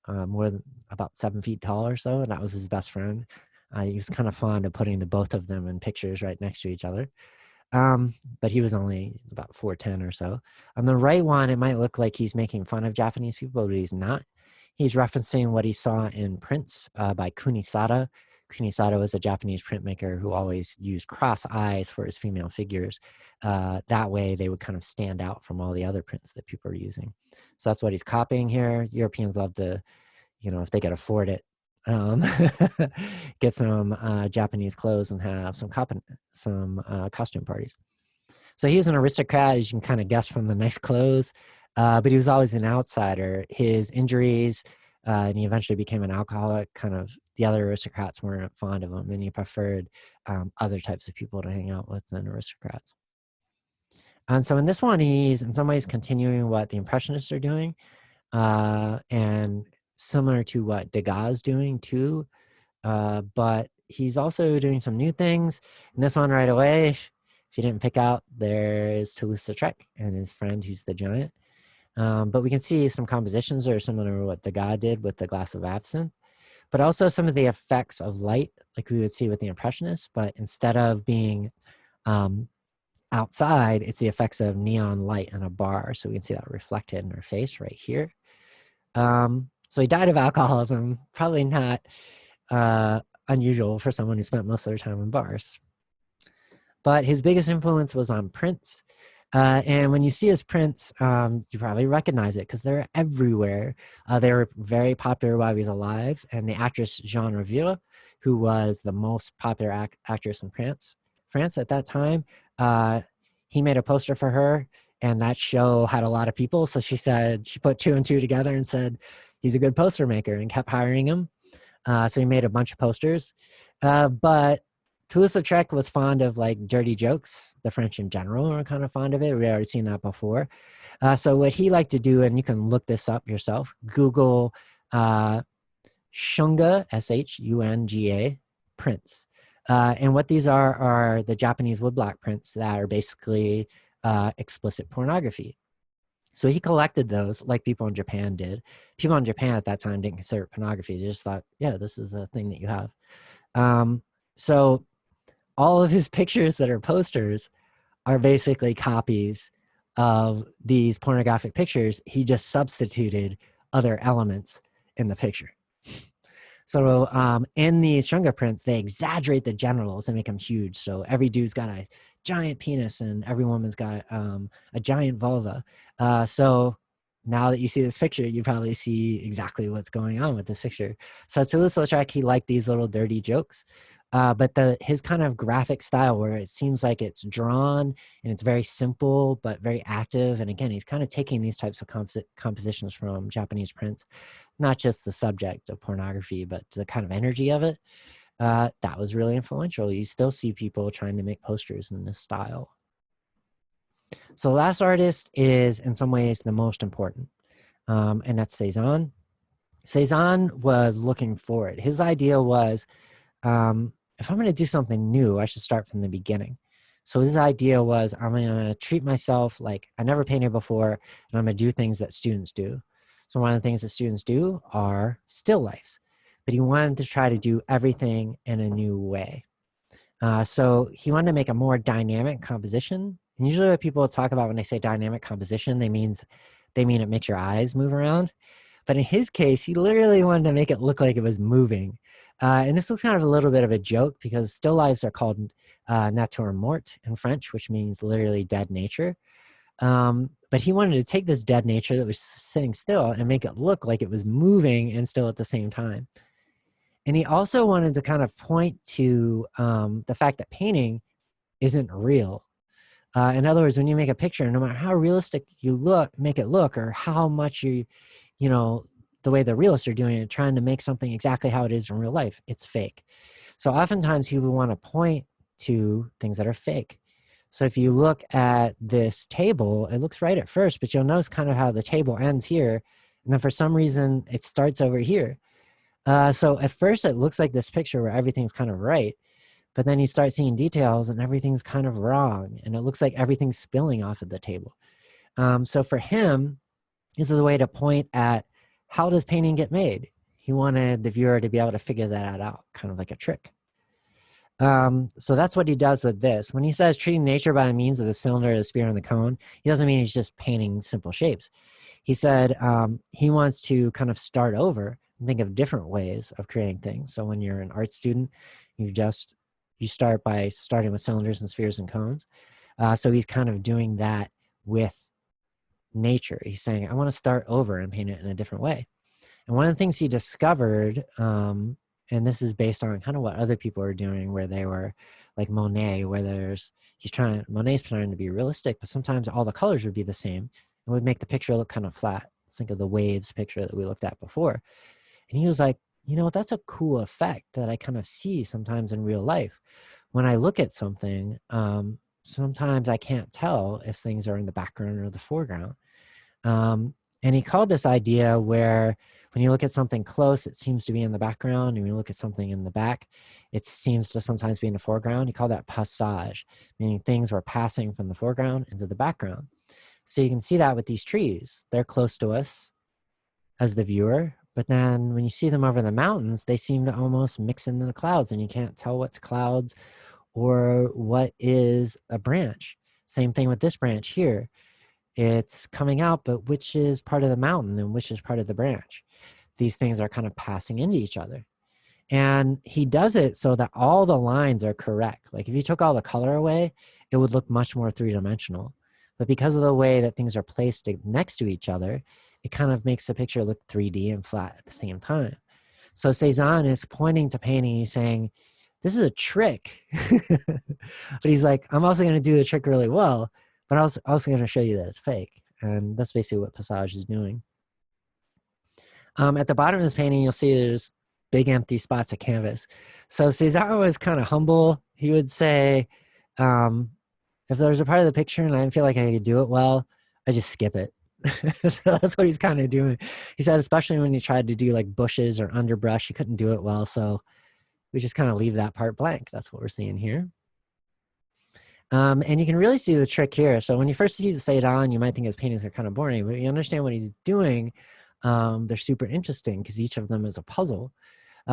S1: more than about 7 feet tall or so, and that was his best friend. He was kind of fond of putting the both of them in pictures right next to each other. But he was only about 4'10" or so. On the right one, it might look like he's making fun of Japanese people, but he's not. He's referencing what he saw in prints by Kunisada. Kunisada was a Japanese printmaker who always used cross eyes for his female figures. That way, they would kind of stand out from all the other prints that people are using. So that's what he's copying here. Europeans love to, if they could afford it, get some Japanese clothes and have some costume parties. So he was an aristocrat, as you can kind of guess from the nice clothes, but he was always an outsider. His injuries, and he eventually became an alcoholic. Kind of the other aristocrats weren't fond of him, and he preferred other types of people to hang out with than aristocrats. And so in this one, he's in some ways continuing what the Impressionists are doing, and similar to what Degas is doing too, but he's also doing some new things. In this one right away, if you didn't pick out, there's Toulouse-Lautrec and his friend who's the giant. But we can see some compositions that are similar to what Degas did with the glass of absinthe, but also some of the effects of light, like we would see with the Impressionists, but instead of being outside, it's the effects of neon light in a bar. So we can see that reflected in her face right here. So he died of alcoholism, probably not unusual for someone who spent most of their time in bars. But his biggest influence was on prints. And when you see his prints, you probably recognize it because they're everywhere. They were very popular while he was alive. And the actress Jeanne Reville, who was the most popular actress in France at that time, he made a poster for her. And that show had a lot of people. So she said, she put 2 and 2 together and said, he's a good poster maker, and kept hiring him. So he made a bunch of posters. But Toulouse-Lautrec was fond of like dirty jokes. The French in general are kind of fond of it. We've already seen that before. So what he liked to do, and you can look this up yourself, Google Shunga, Shunga prints. And what these are the Japanese woodblock prints that are basically explicit pornography. So he collected those like people in Japan did. People in Japan at that time didn't consider it pornography. They just thought, yeah, this is a thing that you have. So all of his pictures that are posters are basically copies of these pornographic pictures. He just substituted other elements in the picture. So in these Shunga prints, they exaggerate the genitals and make them huge. So every dude's got a giant penis and every woman's got a giant vulva. So now that you see this picture, you probably see exactly what's going on with this picture. So Toulouse-Lautrec, he liked these little dirty jokes. But his kind of graphic style, where it seems like it's drawn and it's very simple but very active. And again, he's kind of taking these types of compositions from Japanese prints, not just the subject of pornography, but the kind of energy of it. that was really influential. You still see people trying to make posters in this style. So the last artist is in some ways the most important, and that's Cezanne. Cezanne was looking forward. His idea was, if I'm going to do something new, I should start from the beginning. So his idea was, I'm going to treat myself like I never painted before, and I'm going to do things that students do. So one of the things that students do are still lifes, but he wanted to try to do everything in a new way. So he wanted to make a more dynamic composition. And usually what people talk about when they say dynamic composition, they mean it makes your eyes move around. But in his case, he literally wanted to make it look like it was moving. And this was kind of a little bit of a joke because still lifes are called nature morte in French, which means literally dead nature. But he wanted to take this dead nature that was sitting still and make it look like it was moving and still at the same time. And he also wanted to kind of point to the fact that painting isn't real. In other words, when you make a picture, no matter how realistic you make it look, or how much the way the realists are doing it, trying to make something exactly how it is in real life, it's fake. So oftentimes he would want to point to things that are fake. So if you look at this table, it looks right at first, but you'll notice kind of how the table ends here. And then for some reason, it starts over here. So at first it looks like this picture where everything's kind of right, but then you start seeing details and everything's kind of wrong. And it looks like everything's spilling off of the table. So for him, this is a way to point at how does painting get made? He wanted the viewer to be able to figure that out, kind of like a trick. So that's what he does with this. When he says treating nature by the means of the cylinder, the sphere, and the cone, he doesn't mean he's just painting simple shapes. He said he wants to kind of start over and think of different ways of creating things. So when you're an art student, you start by starting with cylinders and spheres and cones. So he's kind of doing that with nature. He's saying, I want to start over and paint it in a different way. And one of the things he discovered, and this is based on kind of what other people are doing, where they were like Monet, where Monet's trying to be realistic, but sometimes all the colors would be the same and would make the picture look kind of flat. Think of the waves picture that we looked at before. And he was like, that's a cool effect that I kind of see sometimes in real life. When I look at something, sometimes I can't tell if things are in the background or the foreground. And he called this idea where when you look at something close, it seems to be in the background. And when you look at something in the back, it seems to sometimes be in the foreground. He called that passage, meaning things were passing from the foreground into the background. So you can see that with these trees. They're close to us as the viewer, but then when you see them over the mountains, they seem to almost mix into the clouds, and you can't tell what's clouds or what is a branch. Same thing with this branch here. It's coming out, but which is part of the mountain and which is part of the branch? These things are kind of passing into each other. And he does it so that all the lines are correct. Like if you took all the color away, it would look much more three-dimensional. But because of the way that things are placed next to each other, it kind of makes the picture look 3D and flat at the same time. So Cezanne is pointing to painting. He's saying, this is a trick. But he's like, I'm also going to do the trick really well, but I was also going to show you that it's fake. And that's basically what Passage is doing. At the bottom of this painting, you'll see there's big empty spots of canvas. So Cezanne was kind of humble. He would say, if there was a part of the picture and I didn't feel like I could do it well, I just skip it. So that's what he's kind of doing. He said, especially when he tried to do like bushes or underbrush, he couldn't do it well. So we just kind of leave that part blank. That's what we're seeing here. And you can really see the trick here. So when you first see the Cezanne, you might think his paintings are kind of boring, but you understand what he's doing. They're super interesting because each of them is a puzzle.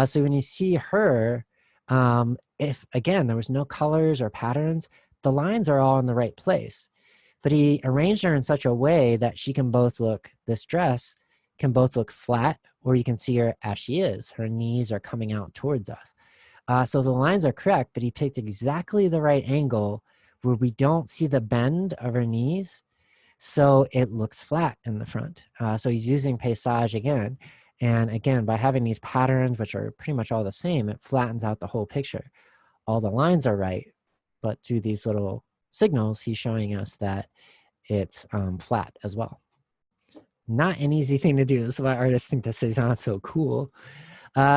S1: So when you see her, if again, there was no colors or patterns, the lines are all in the right place. But he arranged her in such a way that she can both look, this dress can both look flat, or you can see her as she is. Her knees are coming out towards us. So the lines are correct, but he picked exactly the right angle where we don't see the bend of her knees, so it looks flat in the front. So he's using paysage again. And again, by having these patterns, which are pretty much all the same, it flattens out the whole picture. All the lines are right, but through these little signals, he's showing us that it's flat as well. Not an easy thing to do. That's why artists think that Cezanne's so cool.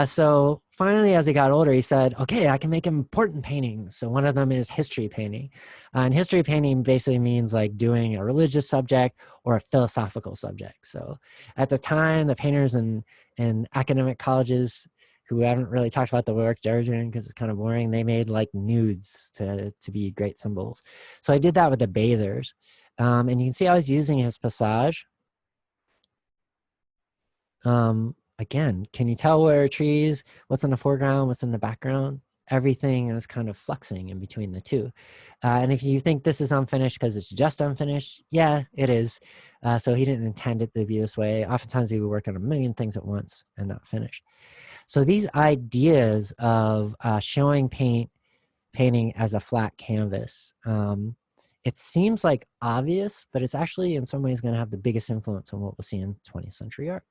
S1: So finally, as he got older, he said, okay, I can make important paintings. So one of them is history painting. And history painting basically means like doing a religious subject or a philosophical subject. So at the time, the painters in academic colleges who haven't really talked about the work they're doing because it's kind of boring, they made like nudes to be great symbols. So I did that with the bathers. And you can see I was using his passage. Again, can you tell where trees, what's in the foreground, what's in the background? Everything is kind of fluxing in between the two. And if you think this is unfinished because it's just unfinished, yeah, it is. So he didn't intend it to be this way. Oftentimes he would work on a million things at once and not finish. So these ideas of showing painting as a flat canvas, it seems like obvious, but it's actually in some ways going to have the biggest influence on what we'll see in 20th century art.